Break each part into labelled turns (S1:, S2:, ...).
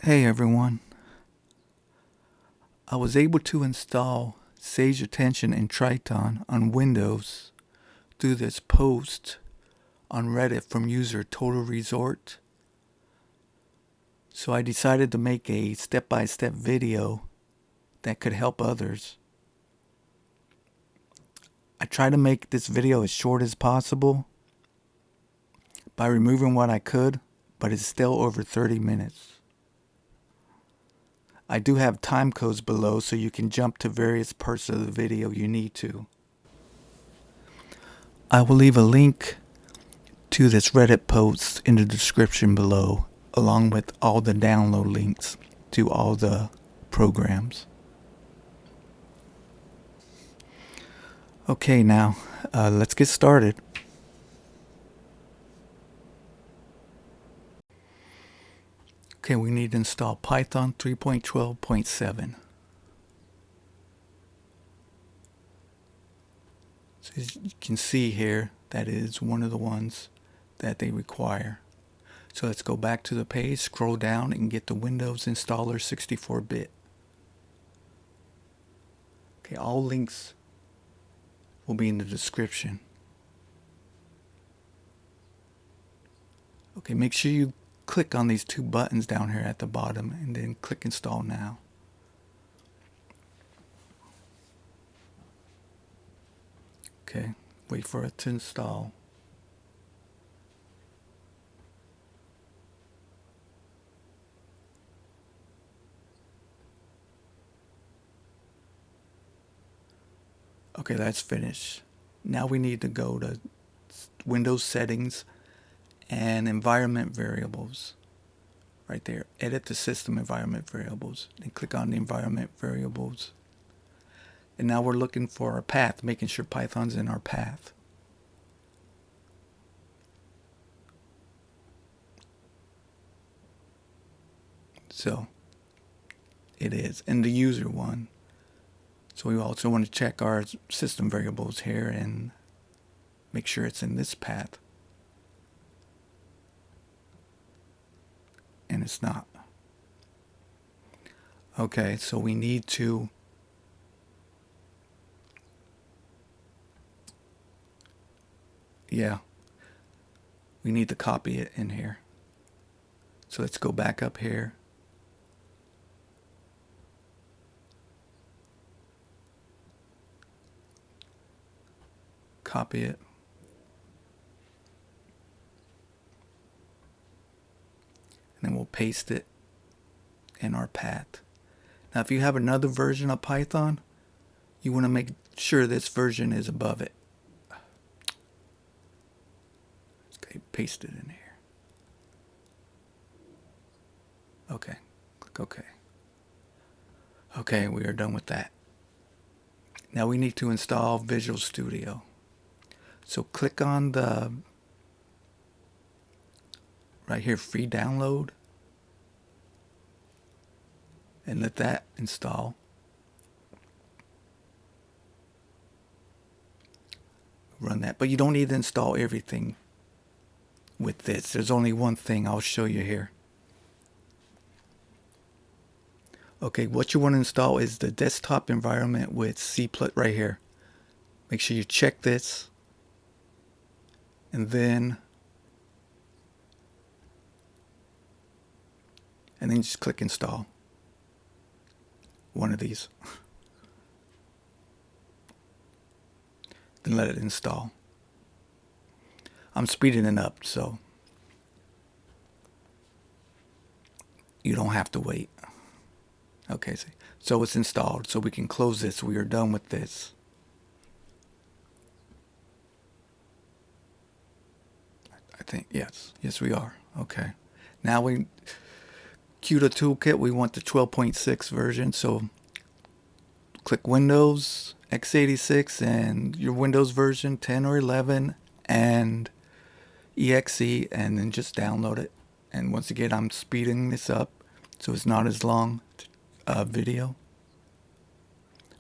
S1: Hey everyone, I was able to install Sageattention and Triton on Windows through this post on Reddit from user Total Resort. So I decided to make a step-by-step video that could help others. I try to make this video as short as possible by removing what I could, but it's still over 30 minutes. I do have time codes below so you can jump to various parts of the video you need to. I will leave a link to this Reddit post in the description below, along with all the download links to all the programs. Okay, now let's get started. Okay, we need to install Python 3.12.7. So as you can see here, that is one of the ones that they require. So let's go back to the page, scroll down, and get the Windows installer 64-bit. Okay, all links will be in the description. Okay, make sure you click on these two buttons down here at the bottom and then click Install Now. Okay, wait for it to install. Okay, that's finished. Now we need to go to Windows Settings and Environment Variables. Right there, edit the system environment variables. Then click on the environment variables. And now we're looking for our path, making sure Python's in our path. So it is, and the user one. So we also want to check our system variables here and make sure it's in this path. And it's not. Okay, so we need to we need to copy it in here. So let's go back up here. Copy it. And then we'll paste it in our path. Now if you have another version of Python, you want to make sure this version is above it. Okay, paste it in here. Okay, click OK. Okay, we are done with that. Now we need to install Visual Studio. So click on the right here, free download, and let that install. Run that, but you don't need to install everything with this. There's only one thing I'll show you here. Okay, what you want to install is the desktop environment with C++ right here. Make sure you check this, and then just click install. One of these. Then let it install. I'm speeding it up so you don't have to wait. Okay, so it's installed, so we can close this. We are done with this. I think, yes we are. Okay, now Cuda Toolkit, we want the 12.6 version, so click Windows, x86, and your Windows version 10 or 11, and exe, and then just download it. And once again, I'm speeding this up so it's not as long video.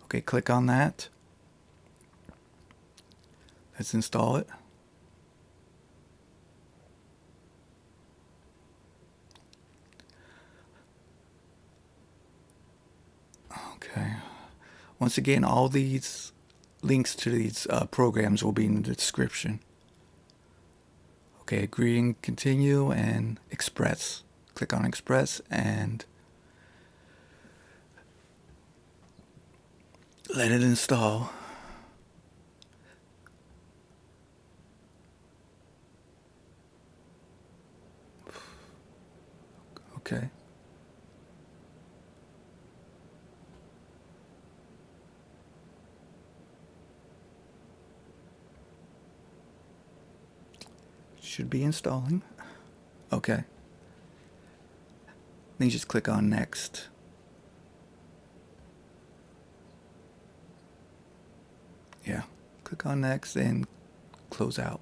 S1: Okay, click on that. Let's install it. Okay. Once again, all these links to these programs will be in the description. Okay, agree and continue and Express. Click on Express and let it install. Okay. Should be installing. Okay. Then you just click on Next. Yeah. Click on Next and close out.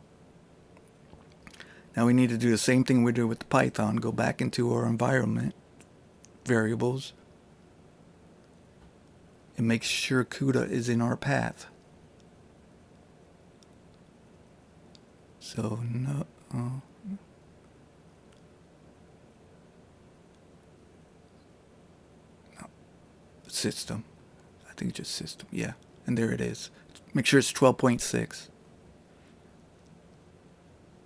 S1: Now we need to do the same thing we did with the Python. Go back into our environment variables and make sure Cuda is in our path. So no, system. I think just system. Yeah, and there it is. Make sure it's 12.6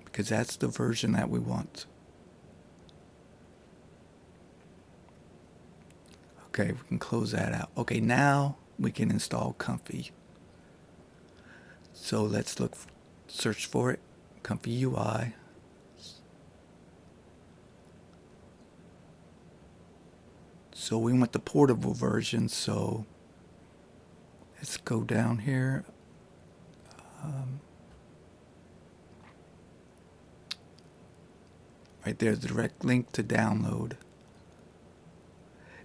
S1: because that's the version that we want. Okay, we can close that out. Okay, now we can install Comfy. So let's search for it. ComfyUI. So we want the portable version, so let's go down here. Right there's the direct link to download.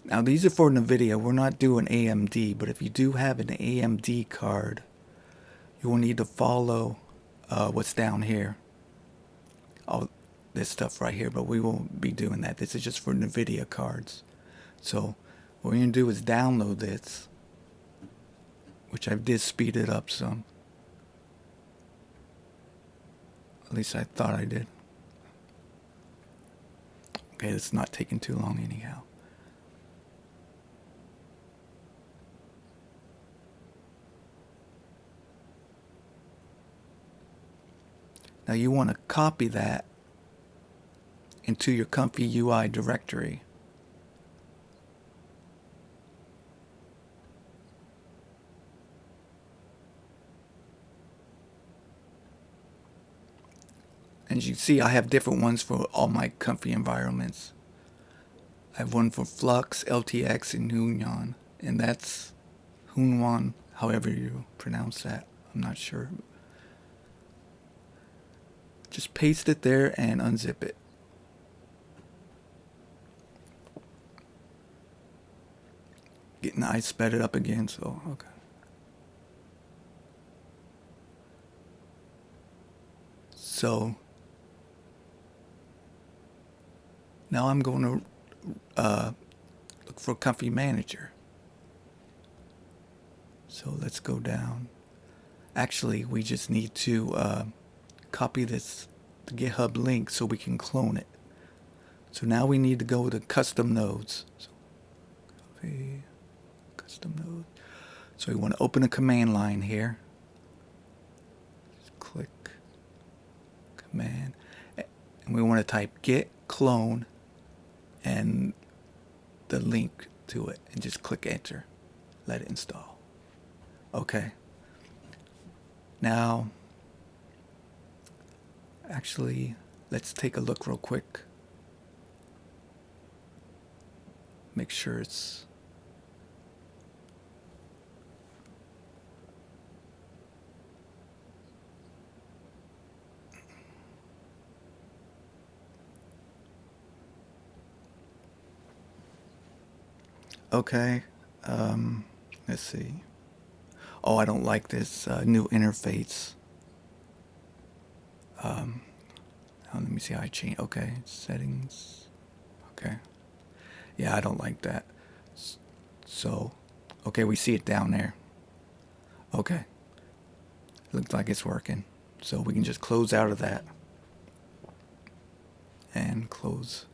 S1: Now these are for NVIDIA. We're not doing AMD, but if you do have an AMD card, you will need to follow what's down here. All this stuff right here, but we won't be doing that. This is just for NVIDIA cards. So what we're going to do is download this, which I did speed it up some. At least I thought I did. Okay, it's not taking too long anyhow. Now you want to copy that into your ComfyUI directory. And as you see, I have different ones for all my Comfy environments. I have one for Flux, LTX, and Hunyuan. And that's Hunyuan, however you pronounce that. I'm not sure. Just paste it there and unzip it. I sped it up again, so okay. So now I'm going to look for ComfyUI Manager. So let's go down. Actually, we just need to copy this the GitHub link so we can clone it. So now we need to go to custom nodes. So copy custom node. So we want to open a command line here. Just click command, and we want to type git clone and the link to it, and just click enter. Let it install. Okay. Now, actually, let's take a look real quick. Make sure it's okay. Let's see. Oh, I don't like this new interface. Let me see how I change. Okay, settings. Okay. Yeah, I don't like that. So, okay, we see it down there. Okay. Looks like it's working. So we can just close out of that. And close.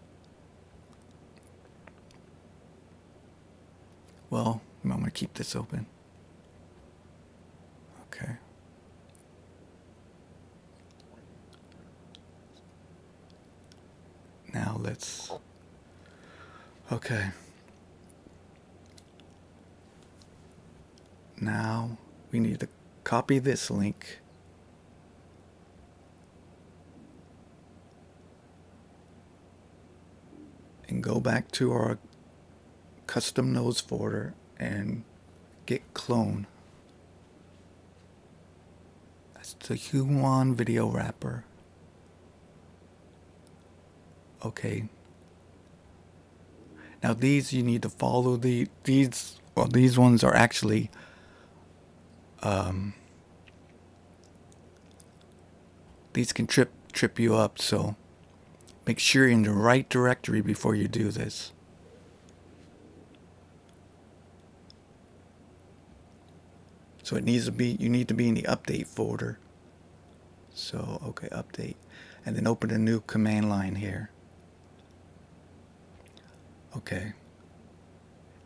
S1: Well, I'm going to keep this open. Okay. Now let's, okay. Now we need to copy this link. And go back to our custom nodes folder and git clone. That's the HunyuanVideoWraaper. Okay. Now these you need to follow these ones are actually these can trip you up, so make sure you're in the right directory before you do this. So it needs to be, you need to be in the update folder. So, okay, update. And then open a new command line here. Okay.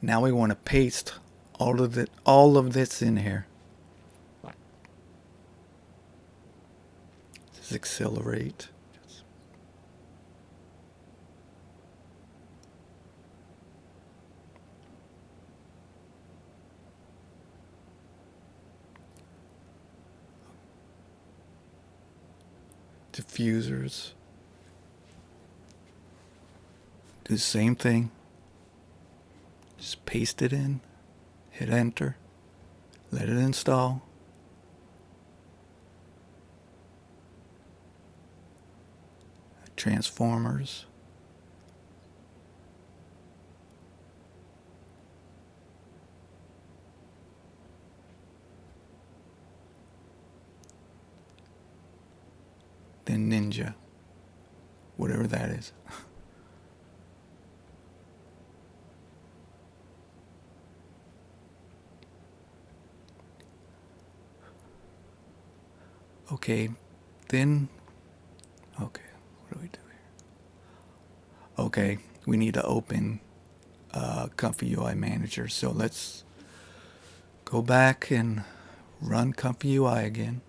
S1: Now we want to paste all of this in here. Just accelerate. Diffusers. Do the same thing. Just paste it in. Hit enter. Let it install. Transformers. Then Ninja. Whatever that is. Okay, then, okay, what do we do here? Okay, we need to open ComfyUI Manager. So let's go back and run ComfyUI again.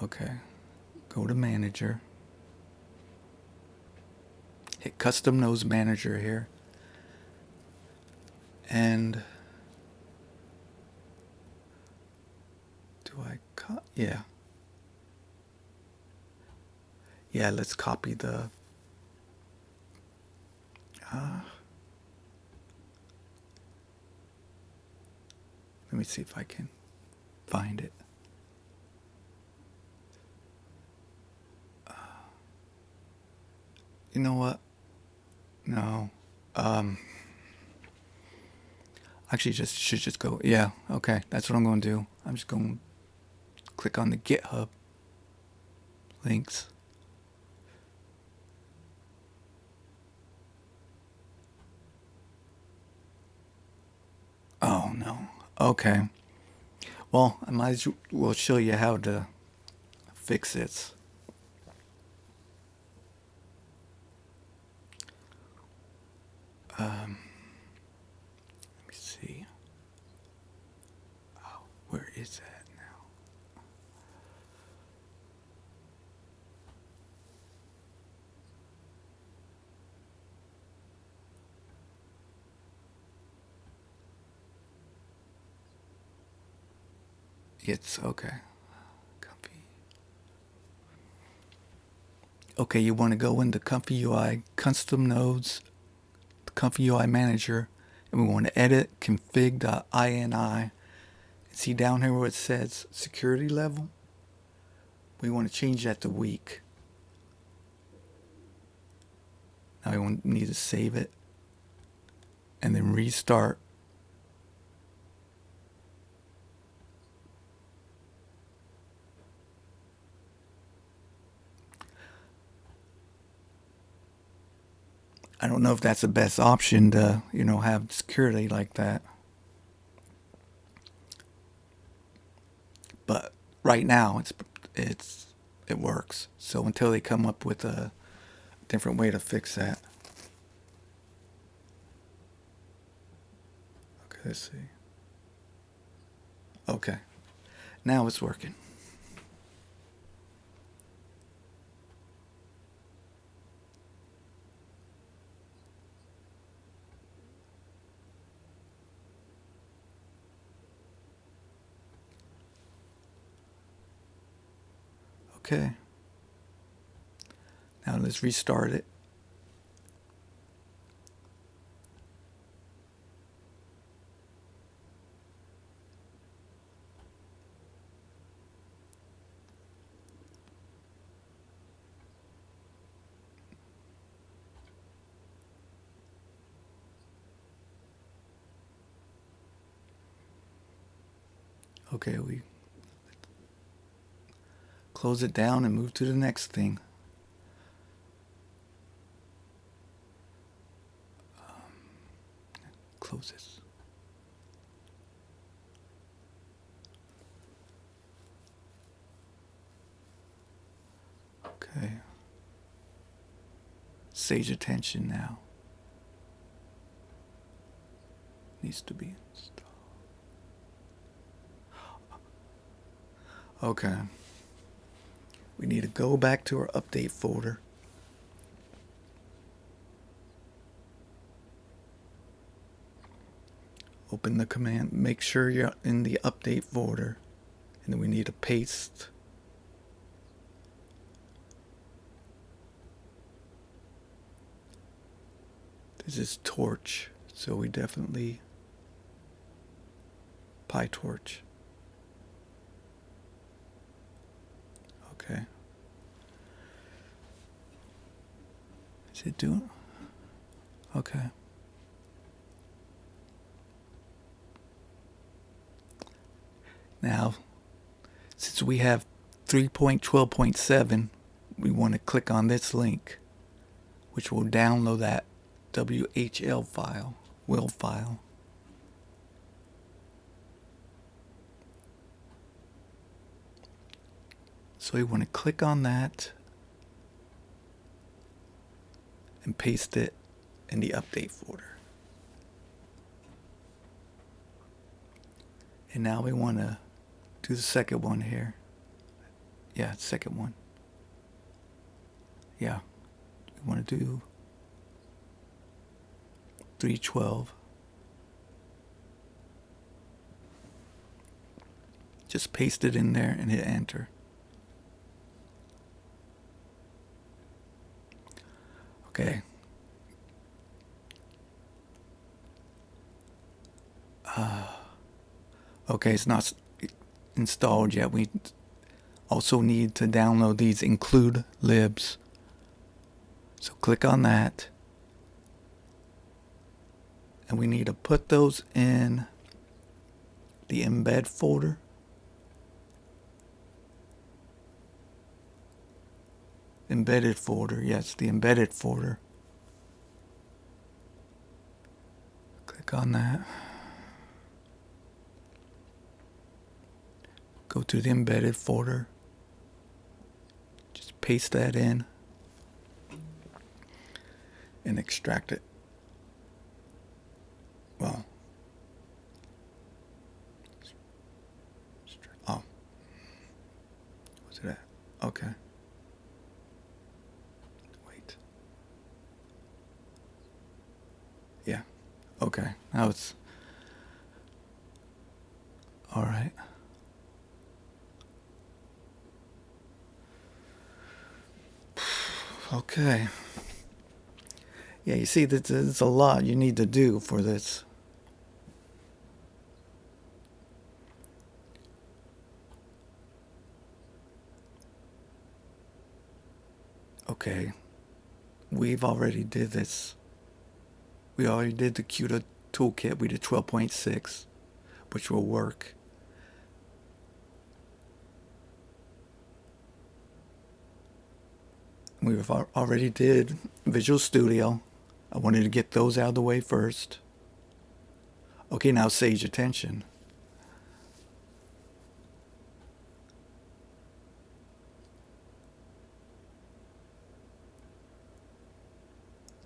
S1: Okay, go to Manager. Hit Custom Nodes Manager here. And yeah. Yeah, let's copy the let me see if I can find it. You know what? No. Actually, should just go. Yeah, okay. That's what I'm going to do. I'm just going to click on the GitHub links. Oh, no. Okay. Well, I might as well show you how to fix this. Let me see. Oh, where is that now? It's okay. Okay, you want to go into ComfyUI Custom Nodes, ComfyUI Manager, and we want to edit config.ini. See down here where it says security level? We want to change that to weak. Now we need to save it and then restart. I don't know if that's the best option to, have security like that. But right now it works. So until they come up with a different way to fix that. Let's see. Okay. Now it's working. Okay. Now let's restart it. Okay, we close it down and move to the next thing. Close this. Okay. Sage Attention now. Needs to be installed. Okay. We need to go back to our update folder. Open the command. Make sure you're in the update folder. And then we need to paste. This is torch. So we definitely PyTorch. Okay. Is it doing? Okay. Now, since we have 3.12.7, we want to click on this link, which will download that WHL file, WIL file. So you want to click on that and paste it in the update folder. And now we want to do the second one here. Yeah, second one. Yeah, we want to do 312. Just paste it in there and hit enter. Okay. Okay, it's not installed yet. We also need to download these include libs. So click on that. And we need to put those in the embed folder. Embedded folder, yes, the embedded folder. Click on that. Go to the embedded folder. Just paste that in and extract it. Well, oh, what's it at? Okay. Wait. Yeah. Okay. Now it's all right. Okay. Yeah, you see, there's a lot you need to do for this. Okay. We've already did this. We already did the Cuda toolkit. We did 12.6, which will work. We've already did Visual Studio. I wanted to get those out of the way first. Okay, now Sage Attention.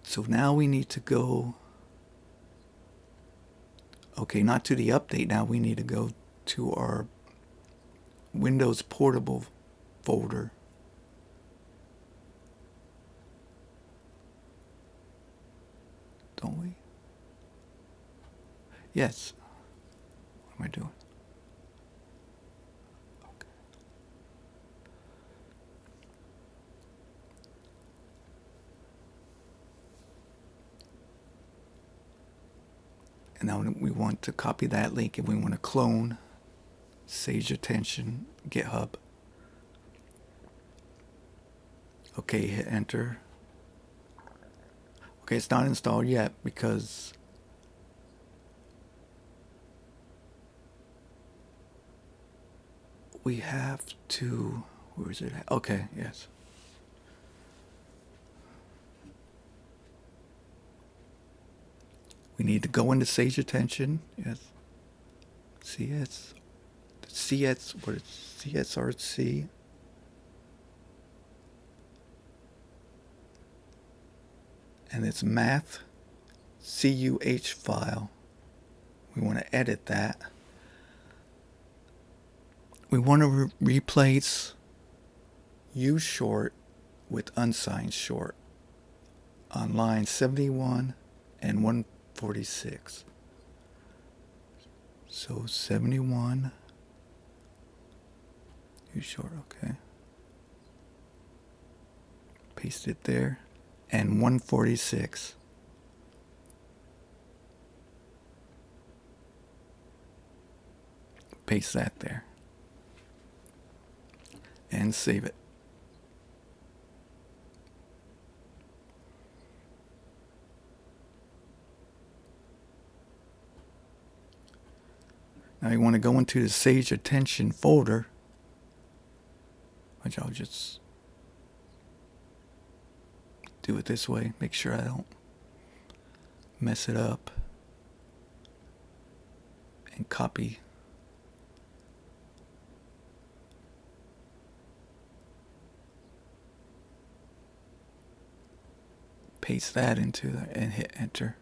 S1: So now we need to go. Okay, not to the update now. We need to go to our Windows Portable folder. Don't we? Yes. What am I doing? Okay. And now we want to copy that link and we want to clone Sage Attention GitHub. Okay, hit enter. Okay, it's not installed yet because we have to, where is it at? Okay, yes. We need to go into Sage Attention, yes. CSRC. And it's math CUH file. We want to edit that. We want to replace use short with unsigned short on line 71 and 146. So 71 use short, okay. Paste it there. And 146. Paste that there. And save it. Now you want to go into the Sage Attention folder, which I'll just do it this way, make sure I don't mess it up, and copy. Paste that into there and hit enter.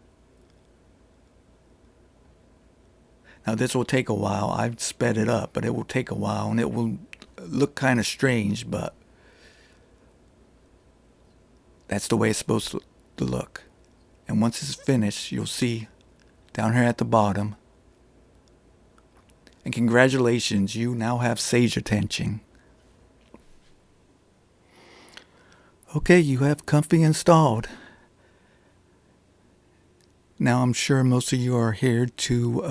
S1: Now this will take a while. I've sped it up, but it will take a while and it will look kind of strange, but that's the way it's supposed to look. And once it's finished, you'll see down here at the bottom. And congratulations, you now have Sage Attention. Okay, you have Comfy installed. Now I'm sure most of you are here to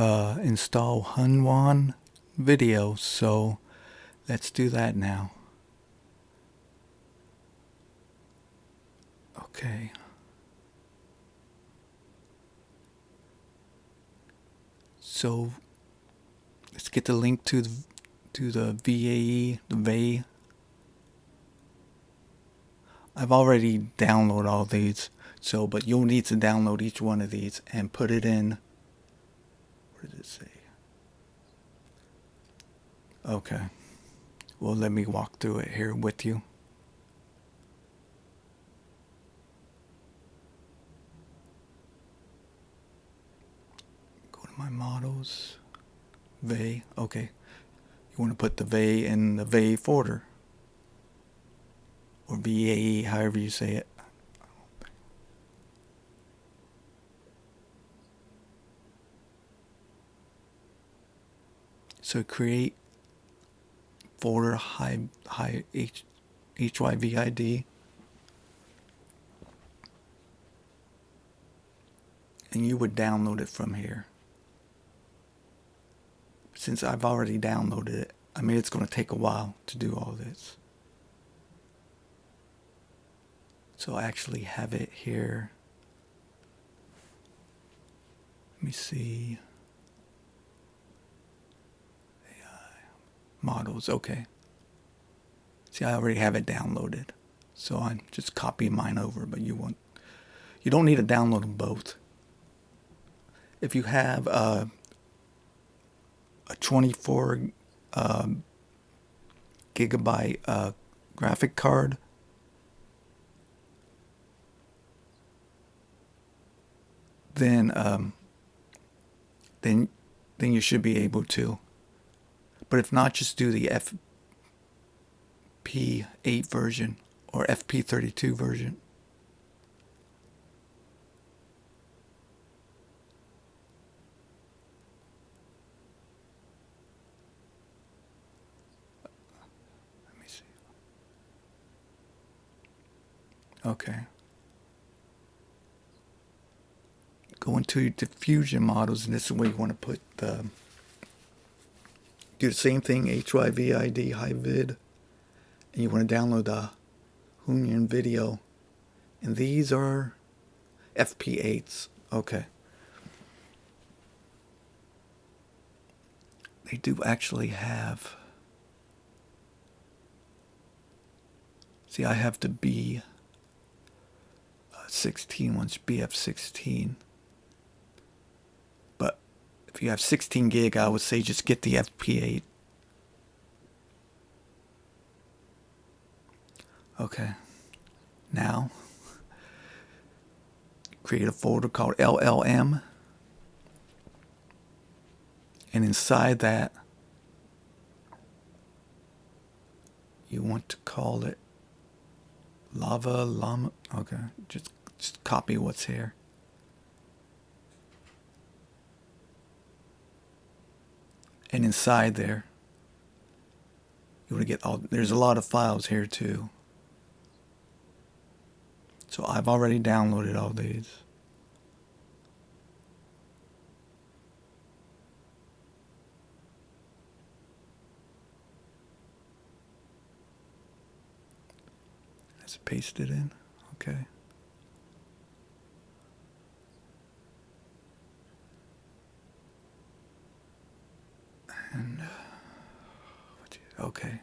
S1: install Hunyuan Video, so let's do that now. Okay. So let's get the link to the VAE, the VAE. I've already downloaded all these, so but you'll need to download each one of these and put it in. What does it say? Okay. Well, let me walk through it here with you. Go to my models. VAE. Okay. You want to put the VAE in the VAE folder. Or VAE, however you say it. So create folder HYVID. And you would download it from here. Since I've already downloaded it, I mean, it's going to take a while to do all this. So I actually have it here. Let me see. Models, okay. See, I already have it downloaded. So I'm just copying mine over, but you don't need to download them both. If you have a 24 gigabyte graphic card, then then you should be able to. But if not, just do the FP8 version or FP32 version. Let me see. Okay. Go into your diffusion models, and this is where you want to put the, do the same thing, HYVID, high vid, and you want to download the Hunyuan video, and these are FP8s. Okay. They do actually have, see, I have the B16 ones, BF16. But if you have 16 gig, I would say just get the FP8. Okay. Now, create a folder called LLM. And inside that, you want to call it Lava Llama. Okay, just copy what's here. And inside there, you want to get all, there's a lot of files here too. So I've already downloaded all these. Let's paste it in. Okay. And okay.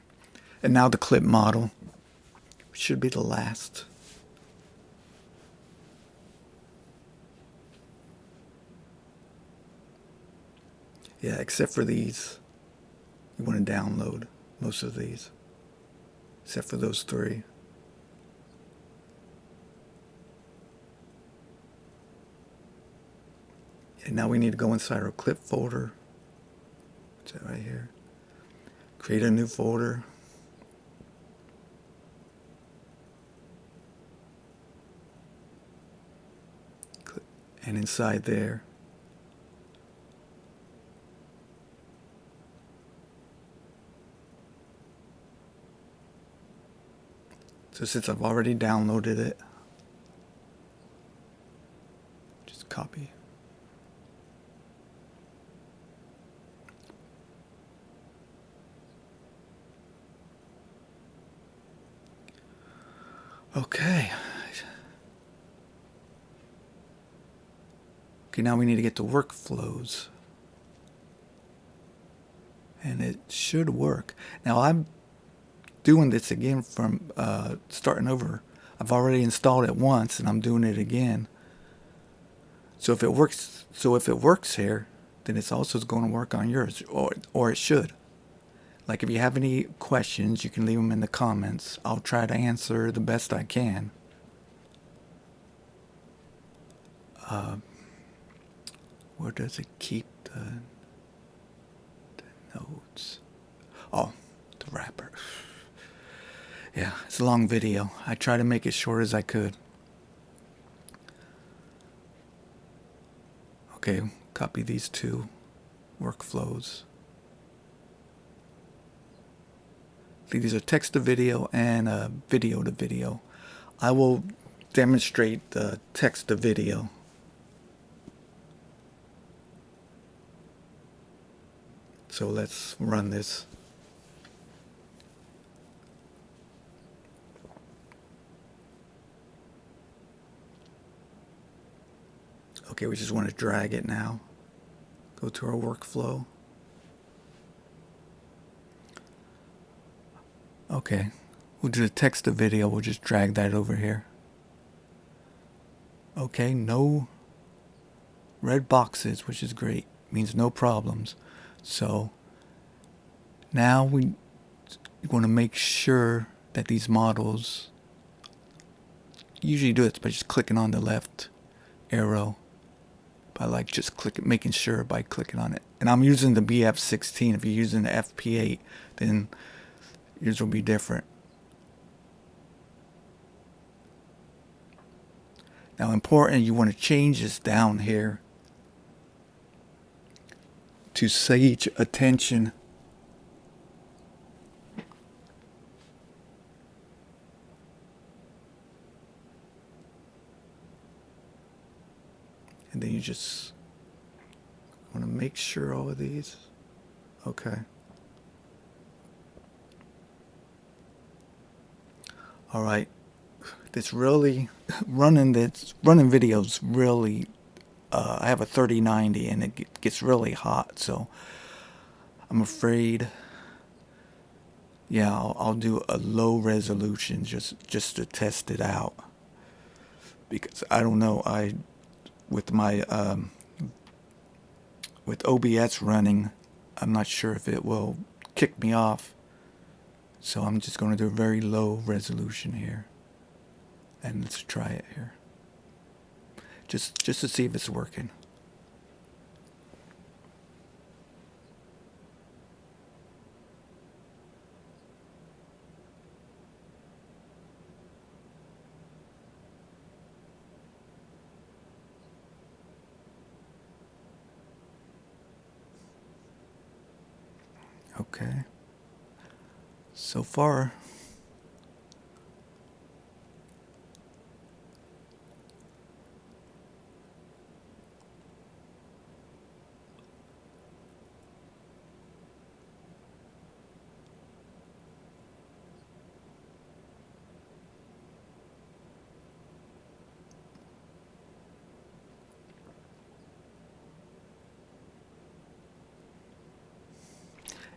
S1: And now the clip model, which should be the last. Yeah, except for these. You want to download most of these. Except for those three. And now we need to go inside our clip folder. What's that right here? Create a new folder. And inside there, so since I've already downloaded it, just copy. Okay. Okay, now we need to get to workflows. And it should work. Now I'm doing this again from starting over. I've already installed it once and I'm doing it again. So if it works here, then it's also going to work on yours, or it should. Like if you have any questions, you can leave them in the comments. I'll try to answer the best I can. Where does it keep the notes? Oh, the wrapper. Yeah, it's a long video. I try to make it short as I could. Okay, copy these two workflows. These are text to video and video to video. I will demonstrate the text to video. So let's run this. Okay, we just want to drag it now. Go to our workflow. Okay, we'll do the text to video. We'll just drag that over here. Okay, no red boxes, which is great. Means no problems. So now we want to make sure that these models, usually do it by just clicking on the left arrow, by like just making sure by clicking on it, And I'm using the BF16. If you're using the FP8, then yours will be different. Now, important, you want to change this down here to Sage Attention. And then you just want to make sure all of these. Okay. All right. This really running videos really. I have a 3090 and it gets really hot, so I'm afraid. Yeah, I'll do a low resolution just to test it out, because I don't know. With my with OBS running, I'm not sure if it will kick me off. So I'm just going to do a very low resolution here. And let's try it here. Just to see if it's working. Okay. So far,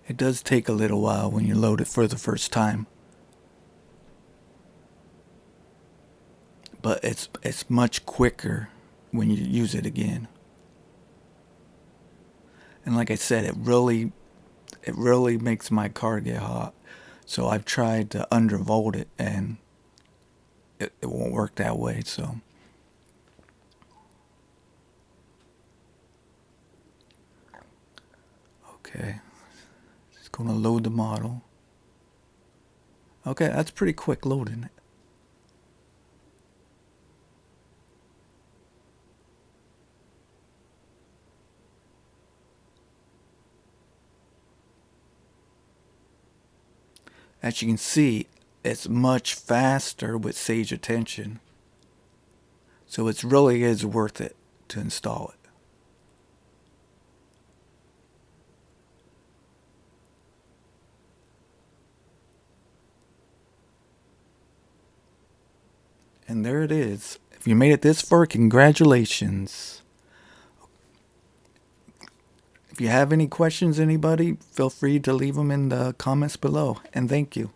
S1: it does take a little while when you load it for the first time. But it's much quicker when you use it again. And like I said, it really makes my car get hot. So I've tried to undervolt it and it won't work that way, so. Okay. Just gonna load the model. Okay, that's pretty quick loading it. As you can see, it's much faster with Sage Attention. So it really is worth it to install it. And there it is. If you made it this far, congratulations. If you have any questions, anybody, feel free to leave them in the comments below. And thank you.